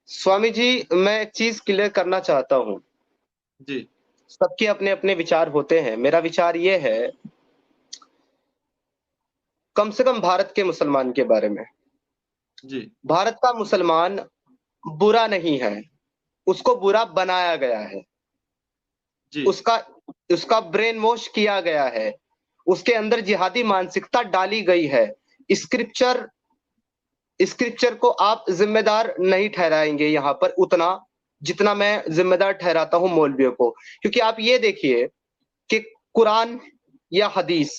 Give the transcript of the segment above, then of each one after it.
स्वामी जी, मैं एक चीज क्लियर करना चाहता हूँ। जी। सबके अपने अपने विचार होते हैं। मेरा विचार ये है, कम से कम भारत के मुसलमान के बारे में। जी। भारत का मुसलमान बुरा नहीं है, उसको बुरा बनाया गया है। जी। उसका उसका ब्रेन वॉश किया गया है। उसके अंदर जिहादी मानसिकता डाली गई है। स्क्रिप्चर स्क्रिप्चर को आप जिम्मेदार नहीं ठहराएंगे यहाँ पर उतना, जितना मैं जिम्मेदार ठहराता हूँ मौलवियों को। क्योंकि आप ये देखिए कि कुरान या हदीस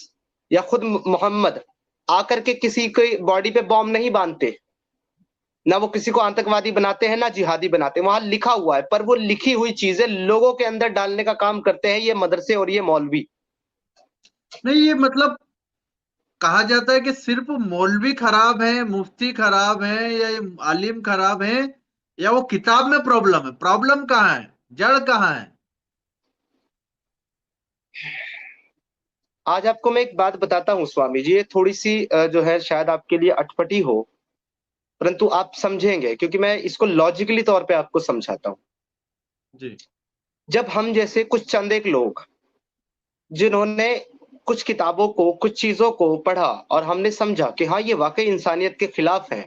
या खुद मोहम्मद आकर के किसी की बॉडी पे बॉम्ब नहीं बांधते। ना वो किसी को आतंकवादी बनाते हैं, ना जिहादी बनाते हैं। वहां लिखा हुआ है, पर वो लिखी हुई चीजें लोगों के अंदर डालने का काम करते हैं ये मदरसे और ये मौलवी। नहीं, ये मतलब कहा जाता है कि सिर्फ मौलवी खराब है, मुफ्ती खराब है, या ये आलिम खराब है, या वो किताब में प्रॉब्लम है। प्रॉब्लम कहाँ है? जड़ कहाँ है? आज आपको मैं एक बात बताता हूँ स्वामी जी, ये थोड़ी सी जो है शायद आपके लिए अटपटी हो, परंतु आप समझेंगे क्योंकि मैं इसको लॉजिकली तौर पे आपको समझाता हूँ। जी। जब हम जैसे कुछ चंद एक लोग जिन्होंने कुछ किताबों को, कुछ चीजों को पढ़ा और हमने समझा कि हाँ ये वाकई इंसानियत के खिलाफ है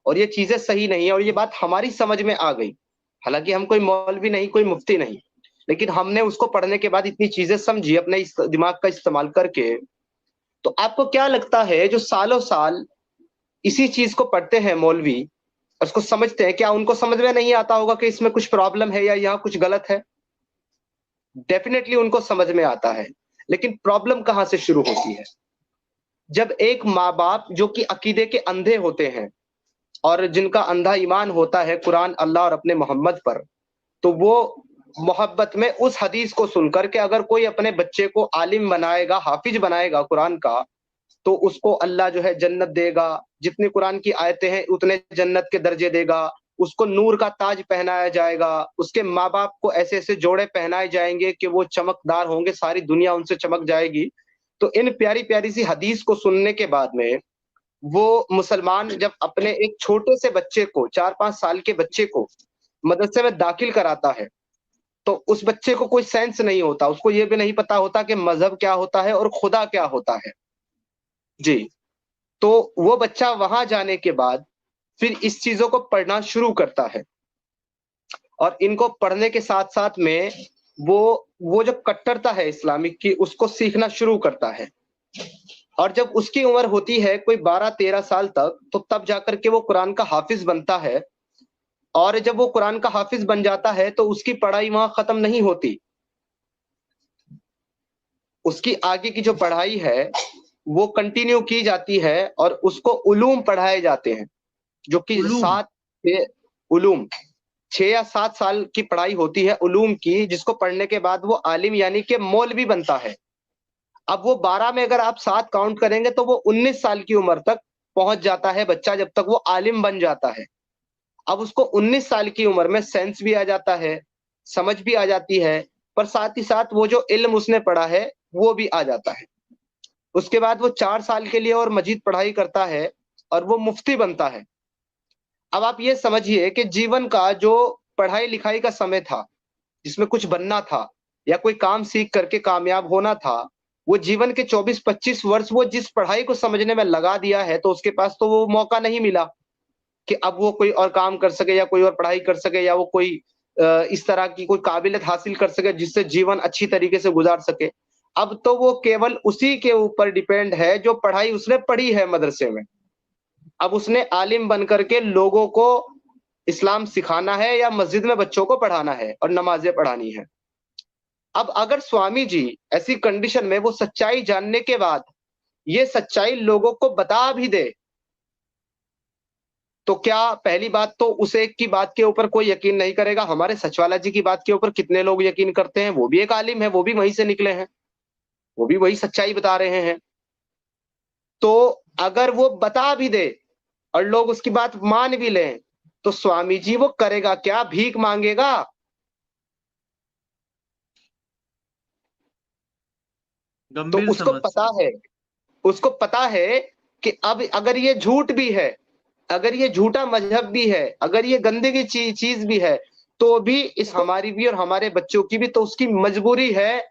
और ये चीजें सही नहीं है और ये बात हमारी समझ में आ गई। हालांकि हम कोई मौलवी नहीं, कोई मुफ्ती नहीं, लेकिन हमने उसको पढ़ने के बाद इतनी चीजें समझी अपने इस दिमाग का इस्तेमाल करके। तो आपको क्या लगता है जो सालों साल इसी चीज को पढ़ते हैं मौलवी, उसको समझते हैं, क्या उनको समझ में नहीं आता होगा कि इसमें कुछ प्रॉब्लम है या यहाँ कुछ गलत है? डेफिनेटली उनको समझ में आता है। लेकिन प्रॉब्लम कहां से शुरू होती है? जब एक माँ बाप जो कि अकीदे के अंधे होते हैं और जिनका अंधा ईमान होता है कुरान, अल्लाह और अपने मोहम्मद पर, तो वो मोहब्बत में उस हदीस को सुनकर के अगर कोई अपने बच्चे को आलिम बनाएगा, हाफिज बनाएगा कुरान का, तो उसको अल्लाह जो है जन्नत देगा। जितनी कुरान की आयतें हैं उतने जन्नत के दर्जे देगा। उसको नूर का ताज पहनाया जाएगा। उसके माँ बाप को ऐसे ऐसे जोड़े पहनाए जाएंगे कि वो चमकदार होंगे, सारी दुनिया उनसे चमक जाएगी। तो इन प्यारी प्यारी सी हदीस को सुनने के बाद में वो मुसलमान जब अपने एक छोटे से बच्चे को, 4-5 साल के बच्चे को मदरसे में दाखिल कराता है, तो उस बच्चे को कोई सेंस नहीं होता। उसको ये भी नहीं पता होता कि मजहब क्या होता है और खुदा क्या होता है। जी। तो वो बच्चा वहां जाने के बाद फिर इस चीजों को पढ़ना शुरू करता है और इनको पढ़ने के साथ साथ में वो वो जो कट्टरता है इस्लामिक की, उसको सीखना शुरू करता है। और जब उसकी उम्र होती है कोई 12-13 साल तक, तो तब जाकर के वो कुरान का हाफिज बनता है। और जब वो कुरान का हाफिज बन जाता है तो उसकी पढ़ाई वहां खत्म नहीं होती। उसकी आगे की जो पढ़ाई है वो कंटिन्यू की जाती है और उसको उलूम पढ़ाए जाते हैं, जो कि उलूम। 7 उलूम 6 या 7 साल की पढ़ाई होती है उलूम की, जिसको पढ़ने के बाद वो आलिम यानी कि मौलवी बनता है। अब वो 12 में अगर आप 7 काउंट करेंगे तो वो 19 साल की उम्र तक पहुंच जाता है बच्चा, जब तक वो आलिम बन जाता है। अब उसको 19 साल की उम्र में सेंस भी आ जाता है, समझ भी आ जाती है, पर साथ ही साथ वो जो इल्म उसने पढ़ा है वो भी आ जाता है। उसके बाद वो 4 साल के लिए और मजीद पढ़ाई करता है और वो मुफ्ती बनता है। अब आप ये समझिए कि जीवन का जो पढ़ाई लिखाई का समय था, जिसमें कुछ बनना था या कोई काम सीख करके कामयाब होना था, वो जीवन के 24-25 वर्ष वो जिस पढ़ाई को समझने में लगा दिया है, तो उसके पास तो वो मौका नहीं मिला कि अब वो कोई और काम कर सके या कोई और पढ़ाई कर सके या वो कोई इस तरह की कोई काबिलियत हासिल कर सके जिससे जीवन अच्छी तरीके से गुजार सके। अब तो वो केवल उसी के ऊपर डिपेंड है जो पढ़ाई उसने पढ़ी है मदरसे में। अब उसने आलिम बन करके लोगों को इस्लाम सिखाना है या मस्जिद में बच्चों को पढ़ाना है और नमाजें पढ़ानी है। अब अगर स्वामी जी ऐसी कंडीशन में वो सच्चाई जानने के बाद ये सच्चाई लोगों को बता भी दे, तो क्या पहली बात तो उसे की बात के ऊपर कोई यकीन नहीं करेगा? हमारे सचवाला जी की बात के ऊपर कितने लोग यकीन करते हैं? वो भी एक आलिम है, वो भी वहीं से निकले हैं, वो भी वही सच्चाई बता रहे हैं। तो अगर वो बता भी दे और लोग उसकी बात मान भी लें, तो स्वामी जी वो करेगा क्या? भीख मांगेगा? तो गंभीर उसको समस्या पता है। है, उसको पता है कि अब अगर ये झूठ भी है अगर ये झूठा मजहब भी है, अगर ये गंदे की चीज भी है, तो भी इस हमारी भी और हमारे बच्चों की भी तो उसकी मजबूरी है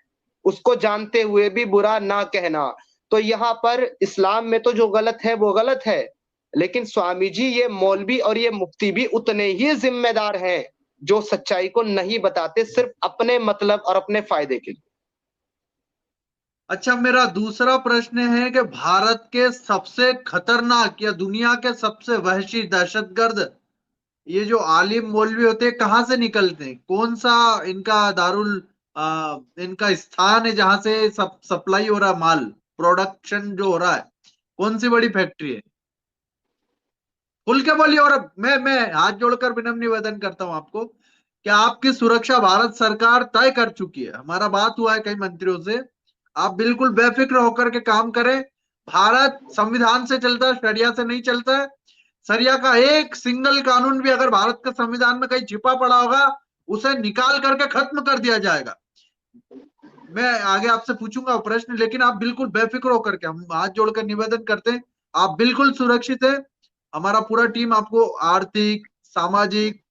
उसको जानते हुए भी बुरा ना कहना। तो यहाँ पर इस्लाम में तो जो गलत है वो गलत है, लेकिन स्वामी जी ये मौलवी और ये मुफ्ती भी उतने ही जिम्मेदार हैं जो सच्चाई को नहीं बताते सिर्फ अपने मतलब और अपने फायदे के लिए। अच्छा, मेरा दूसरा प्रश्न है कि भारत के सबसे खतरनाक या दुनिया के सबसे वहशी दहशतगर्द ये जो आलिम मौलवी होते हैं कहाँ से निकलते हैं? कौन सा इनका इनका स्थान है जहां से सब सप्लाई हो रहा है, माल प्रोडक्शन जो हो रहा है? कौन सी बड़ी फैक्ट्री है? खुल के बोलिए। और मैं हाथ जोड़कर विनम्र निवेदन करता हूं आपको कि आपकी सुरक्षा भारत सरकार तय कर चुकी है। हमारा बात हुआ है कई मंत्रियों से। आप बिल्कुल बेफिक्र होकर के काम करें। भारत संविधान से चलता है, शरिया से नहीं चलता है। शरिया का एक सिंगल कानून भी अगर भारत के संविधान में कहीं छिपा पड़ा होगा, उसे निकाल करके खत्म कर दिया जाएगा। मैं आगे आपसे पूछूंगा प्रश्न, लेकिन आप बिल्कुल बेफिक्र होकर के, हम हाथ जोड़कर निवेदन करते हैं, आप बिल्कुल सुरक्षित है। हमारा पूरा टीम आपको आर्थिक, सामाजिक,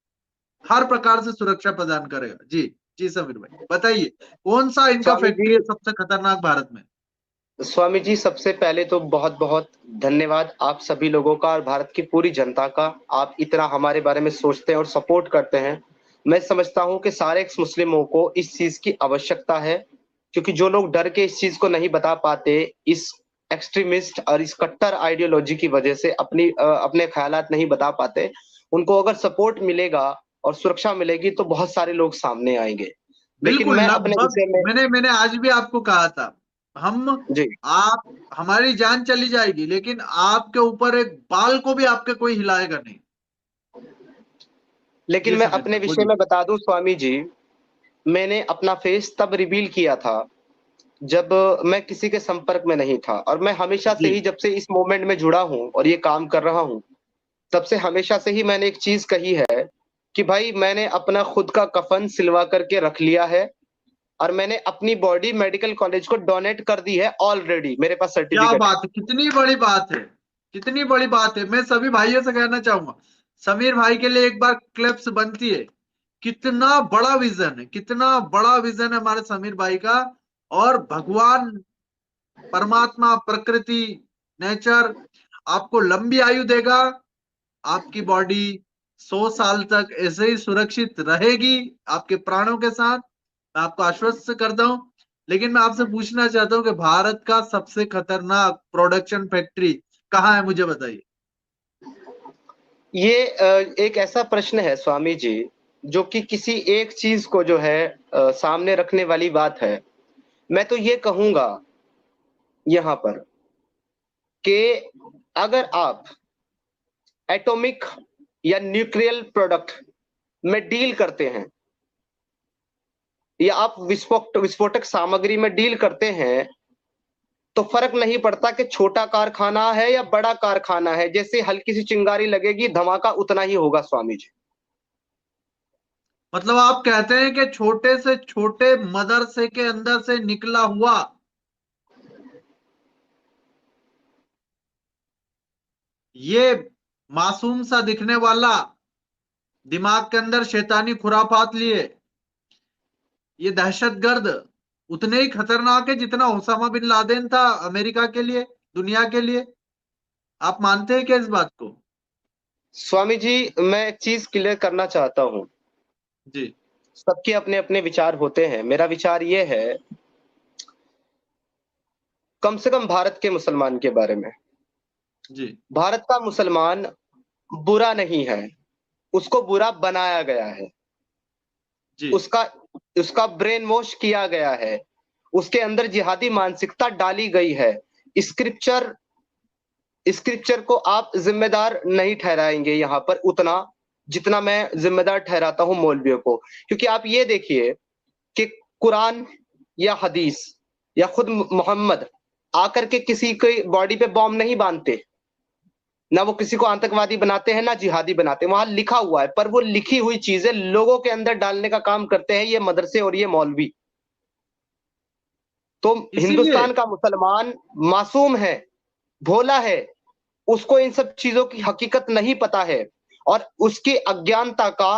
हर प्रकार से सुरक्षा प्रदान करेगा। जी जी समीर भाई, बताइए कौन सा इनका स्वामी फैक्ट्री जी, है सबसे खतरनाक भारत में? स्वामी जी सबसे पहले तो बहुत बहुत धन्यवाद आप सभी लोगों का और भारत की पूरी जनता का। आप इतना हमारे बारे में सोचते हैं और सपोर्ट करते हैं। मैं समझता हूं कि सारे एक्स मुस्लिमों को इस चीज की आवश्यकता है, क्योंकि जो लोग डर के इस चीज को नहीं बता पाते, इस एक्सट्रीमिस्ट और इस कट्टर आइडियोलॉजी की वजह से अपने ख्यालात नहीं बता पाते, उनको अगर सपोर्ट मिलेगा और सुरक्षा मिलेगी तो बहुत सारे लोग सामने आएंगे। लेकिन बिल्कुल, मैं अपने लगभग विषय में। मैंने आज भी आपको कहा था, हम जी। आप हमारी जान चली जाएगी लेकिन आपके ऊपर एक बाल को भी आपके कोई हिलाएगा नहीं। लेकिन जी मैं समीर अपने भाई विषय बोलिए। में बता दूं स्वामी जी, मैंने अपना फेस तब रिवील किया था जब मैं किसी के संपर्क में नहीं था, और मैं हमेशा से जी ही, जब से इस मूवमेंट में जुड़ा हूं और ये काम कर रहा हूं, तब से हमेशा से ही मैंने एक चीज कही है कि भाई मैंने अपना खुद का कफन सिलवा करके रख लिया है, और मैंने अपनी बॉडी मेडिकल कॉलेज को डोनेट कर दी है ऑलरेडी, मेरे पास क्या सर्टिफिकेट है। बात है, कितनी बड़ी बात है, कितनी बड़ी बात है। मैं सभी भाइयों से कहना चाहूंगा, समीर भाई के लिए एक बार क्लिप्स बनती है। कितना बड़ा विजन है, कितना बड़ा विजन है हमारे समीर भाई का। और भगवान, परमात्मा, प्रकृति, नेचर आपको लंबी आयु देगा। आपकी बॉडी 100 साल तक ऐसे ही सुरक्षित रहेगी आपके प्राणों के साथ, मैं आपको आश्वस्त करता हूं। लेकिन मैं आपसे पूछना चाहता हूं कि भारत का सबसे खतरनाक प्रोडक्शन फैक्ट्री कहाँ है, मुझे बताइए। ये एक ऐसा प्रश्न है स्वामी जी, जो कि किसी एक चीज को जो है सामने रखने वाली बात है। मैं तो ये कहूंगा यहाँ पर कि अगर आप एटॉमिक या न्यूक्लियर प्रोडक्ट में डील करते हैं, या आप विस्फोटक सामग्री में डील करते हैं, तो फर्क नहीं पड़ता कि छोटा कारखाना है या बड़ा कारखाना है, जैसे हल्की सी चिंगारी लगेगी धमाका उतना ही होगा स्वामी जी। मतलब आप कहते हैं कि छोटे से छोटे मदरसे के अंदर से निकला हुआ ये मासूम सा दिखने वाला, दिमाग के अंदर शैतानी खुराफात लिए ये दहशतगर्द उतने ही खतरनाक है जितना ओसामा बिन लादेन था अमेरिका के लिए, दुनिया के लिए। आप मानते हैं क्या इस बात को? स्वामी जी, मैं एक चीज क्लियर करना चाहता हूं। जी सबके अपने अपने विचार होते हैं, मेरा विचार ये है, कम से कम भारत के मुसलमान के बारे में। जी भारत का मुसलमान बुरा नहीं है, उसको बुरा बनाया गया है। जी उसका उसका ब्रेन वॉश किया गया है, उसके अंदर जिहादी मानसिकता डाली गई है। स्क्रिप्चर स्क्रिप्चर को आप जिम्मेदार नहीं ठहराएंगे यहाँ पर उतना, जितना मैं जिम्मेदार ठहराता हूं मौलवियों को। क्योंकि आप ये देखिए कि कुरान या हदीस या खुद मोहम्मद आकर के किसी की बॉडी पे बॉम्ब नहीं बांधते, ना वो किसी को आतंकवादी बनाते हैं ना जिहादी बनाते हैं, वहां लिखा हुआ है, पर वो लिखी हुई चीजें लोगों के अंदर डालने का काम करते हैं ये मदरसे और ये मौलवी। तो इसीलिए हिंदुस्तान का मुसलमान मासूम है, भोला है, उसको इन सब चीजों की हकीकत नहीं पता है, और उसकी अज्ञानता का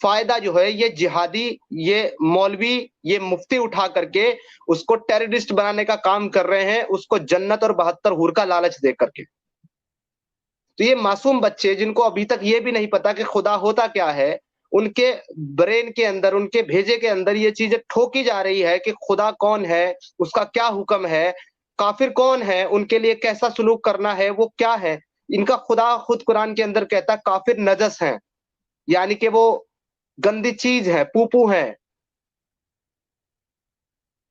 फायदा जो है ये जिहादी, ये मौलवी, ये मुफ्ती उठा करके उसको टेररिस्ट बनाने का काम कर रहे हैं, उसको जन्नत और 72 हूर का लालच दे करके। तो ये मासूम बच्चे जिनको अभी तक ये भी नहीं पता कि खुदा होता क्या है, उनके ब्रेन के अंदर, उनके भेजे के अंदर ये चीजें ठोकी जा रही है कि खुदा कौन है, उसका क्या हुक्म है, काफिर कौन है, उनके लिए कैसा सुलूक करना है, वो क्या है। इनका खुदा खुद कुरान के अंदर कहता है काफिर नजस है, यानी कि वो गंदी चीज है, पूपू है।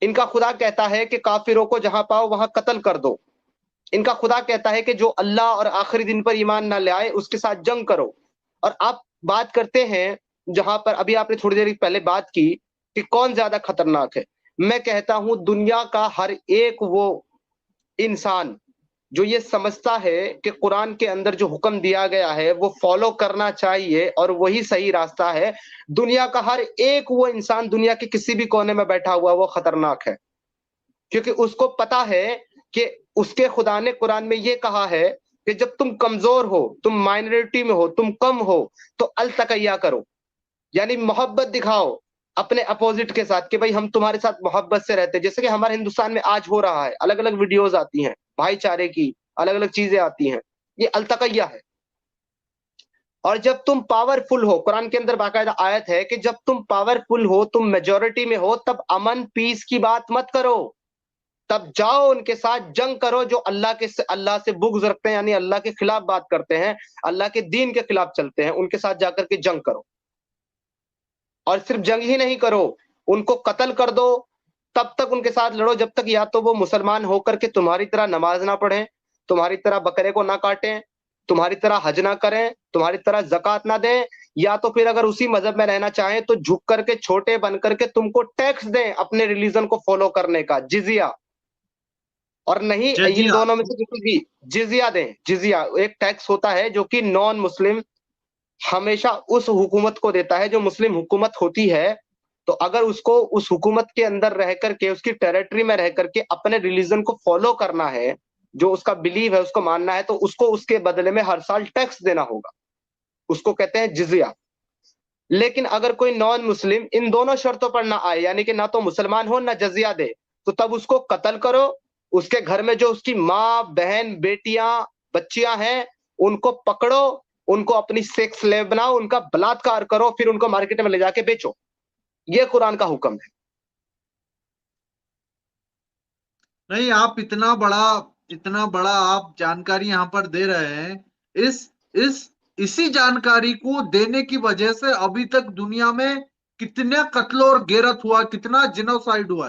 इनका खुदा कहता है कि काफिरों को जहां पाओ वहां कत्ल कर दो। इनका खुदा कहता है कि जो अल्लाह और आखिरी दिन पर ईमान ना ले आए उसके साथ जंग करो। और आप बात करते हैं, जहां पर अभी आपने थोड़ी देर पहले बात की कि कौन ज्यादा खतरनाक है, मैं कहता हूं दुनिया का हर एक वो इंसान जो ये समझता है कि कुरान के अंदर जो हुक्म दिया गया है वो फॉलो करना चाहिए और वही सही रास्ता है, दुनिया का हर एक वो इंसान दुनिया के किसी भी कोने में बैठा हुआ वो खतरनाक है। क्योंकि उसको पता है कि उसके खुदा ने कुरान में ये कहा है कि जब तुम कमजोर हो, तुम माइनॉरिटी में हो, तुम कम हो, तो अल तकैया करो, यानी मोहब्बत दिखाओ अपने अपोजिट के साथ कि भाई हम तुम्हारे साथ मोहब्बत से रहते हैं। जैसे कि हमारे हिंदुस्तान में आज हो रहा है, अलग अलग वीडियोस आती हैं भाईचारे की, अलग अलग चीजें आती हैं, ये अल तकैया है। और जब तुम पावरफुल हो, कुरान के अंदर बाकायदा आयत है कि जब तुम पावरफुल हो, तुम मेजोरिटी में हो, तब अमन पीस की बात मत करो, तब जाओ उनके साथ जंग करो जो अल्लाह से बुग़्ज़ रखते हैं, यानी अल्लाह के खिलाफ बात करते हैं, अल्लाह के दीन के खिलाफ चलते हैं, उनके साथ जाकर के जंग करो। और सिर्फ जंग ही नहीं करो, उनको कत्ल कर दो, तब तक उनके साथ लड़ो जब तक या तो वो मुसलमान होकर के तुम्हारी तरह नमाज ना पढ़ें, तुम्हारी तरह बकरे को ना काटें, तुम्हारी तरह हज ना करें, तुम्हारी तरह ज़कात ना दें, या तो फिर अगर उसी मजहब में रहना चाहें तो झुक करके, छोटे बन करके तुमको टैक्स दें अपने रिलीजन को फॉलो करने का, जिजिया। और नहीं, इन जजिया। दोनों में से किसी भी, जिजिया दें। जिजिया एक टैक्स होता है जो कि नॉन मुस्लिम हमेशा उस हुकूमत को देता है जो मुस्लिम हुकूमत होती है। तो अगर उसको उस हुकूमत के अंदर रह करके, उसकी टेरिटरी में रह करके अपने रिलीजन को फॉलो करना है, जो उसका बिलीव है उसको मानना है, तो उसको उसके बदले में हर साल टैक्स देना होगा, उसको कहते हैं जिजिया। लेकिन अगर कोई नॉन मुस्लिम इन दोनों शर्तों पर ना आए, यानी कि ना तो मुसलमान हो ना जजिया दे, तो तब उसको कत्ल करो, उसके घर में जो उसकी माँ बहन बेटियां बच्चियां हैं उनको पकड़ो, उनको अपनी सेक्स स्लेव बनाओ, उनका बलात्कार करो, फिर उनको मार्केट में ले जाके बेचो। ये कुरान का हुक्म है। नहीं, आप इतना बड़ा आप जानकारी यहाँ पर दे रहे हैं। इस इस इसी जानकारी को देने की वजह से अभी तक दुनिया में कितने कत्ल और गैरत हुआ, कितना जिनोसाइड हुआ है।